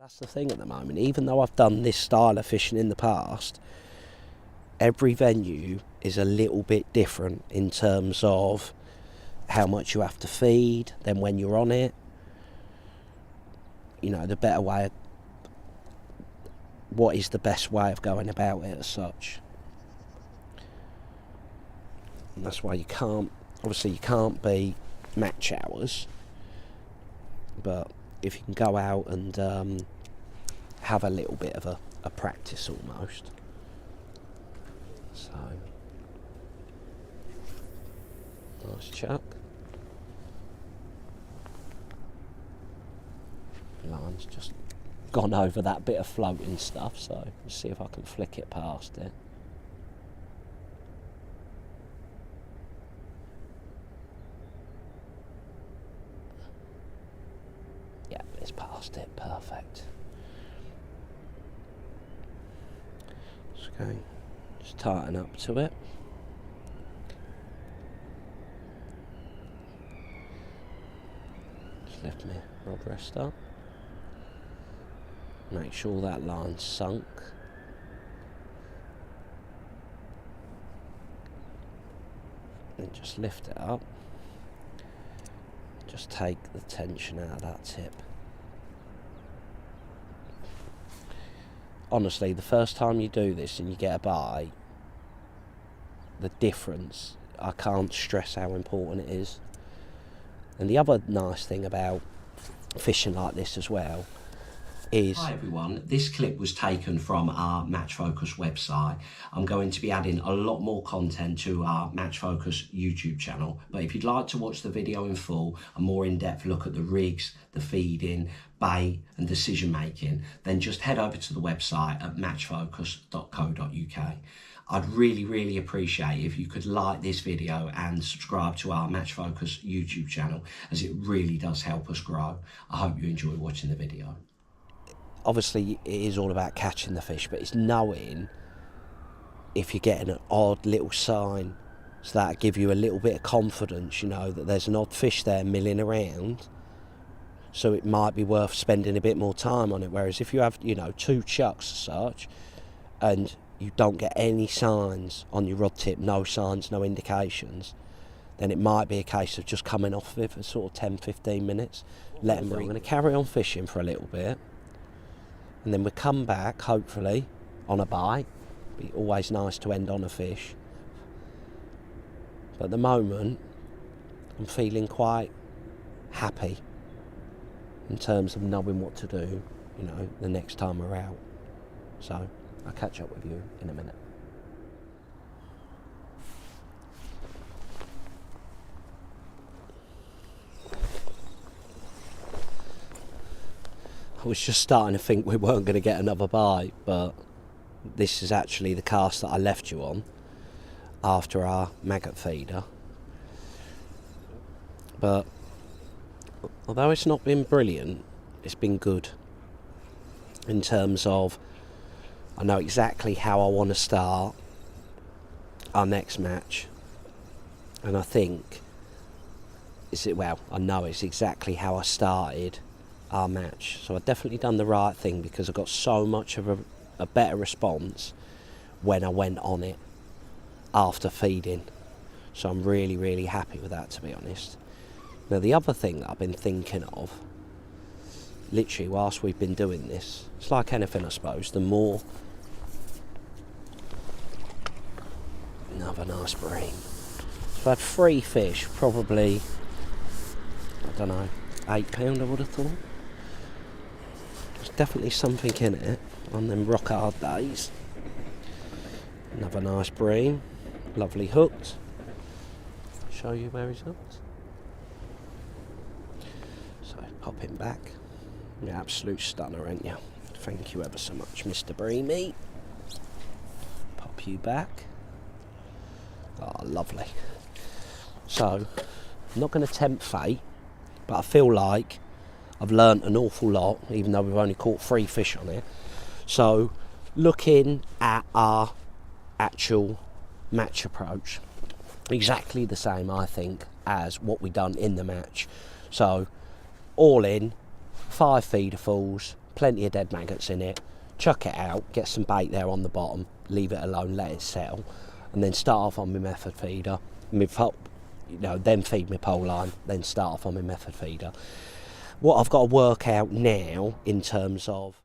That's the thing at the moment. Even though I've done this style of fishing in the past, every venue is a little bit different in terms of how much you have to feed, then when you're on it, you know, the better way, what is the best way of going about it as such. And that's why you can't, obviously you can't be match hours, but if you can go out and have a little bit of a practice almost. So, nice chuck. Line's just gone over that bit of floating stuff, so let's see if I can flick it past it. Yeah, it's past it, perfect. Okay, just tighten up to it. Just lift my rod rest up. Make sure that line's sunk. And just lift it up. Just take the tension out of that tip. Honestly, the first time you do this and you get a bite, the difference, I can't stress how important it is. And the other nice thing about fishing like this as well is... Hi everyone, this clip was taken from our Match Focus website. I'm going to be adding a lot more content to our Match Focus YouTube channel, but if you'd like to watch the video in full, a more in-depth look at the rigs, the feeding, bait and decision making, then just head over to the website at matchfocus.co.uk. I'd really appreciate if you could like this video and subscribe to our Match Focus YouTube channel, as it really does help us grow. I hope you enjoy watching the video. Obviously it is all about catching the fish, but it's knowing if you're getting an odd little sign, so that'll give you a little bit of confidence, you know, that there's an odd fish there milling around, so it might be worth spending a bit more time on it. Whereas if you have, you know, 2 chucks as such, and you don't get any signs on your rod tip, no signs, no indications, then it might be a case of just coming off of it for sort of 10-15 minutes, let them breathe. I'm going to carry on fishing for a little bit, and then we'll come back, hopefully, on a bite. Be always nice to end on a fish. But at the moment, I'm feeling quite happy in terms of knowing what to do, you know, the next time we're out. So, I'll catch up with you in a minute. I was just starting to think we weren't going to get another bite, but this is actually the cast that I left you on after our maggot feeder. But although it's not been brilliant, it's been good in terms of I know exactly how I want to start our next match, and I think I know it's exactly how I started our match, so I've definitely done the right thing, because I got so much of a better response when I went on it after feeding. So I'm really happy with that, to be honest. Now the other thing that I've been thinking of, literally whilst we've been doing this, it's like anything I suppose, the more... Another nice bream. So I've had 3 fish, probably, I don't know, £8 I would have thought. There's definitely something in it on them rock hard days. Another nice bream, lovely hooked. Show you where he's hooked. So pop him back. You're an absolute stunner, ain't you? Thank you ever so much, Mr. Breamy. Pop you back. Oh, lovely. So, I'm not going to tempt fate, but I feel like I've learnt an awful lot, even though we've only caught 3 fish on it. So, looking at our actual match approach, exactly the same, I think, as what we done in the match. So, all in, 5 feederfuls, plenty of dead maggots in it, chuck it out, get some bait there on the bottom, leave it alone, let it settle, and then start off on my method feeder. Then feed my pole line, then start off on my method feeder. What I've got to work out now in terms of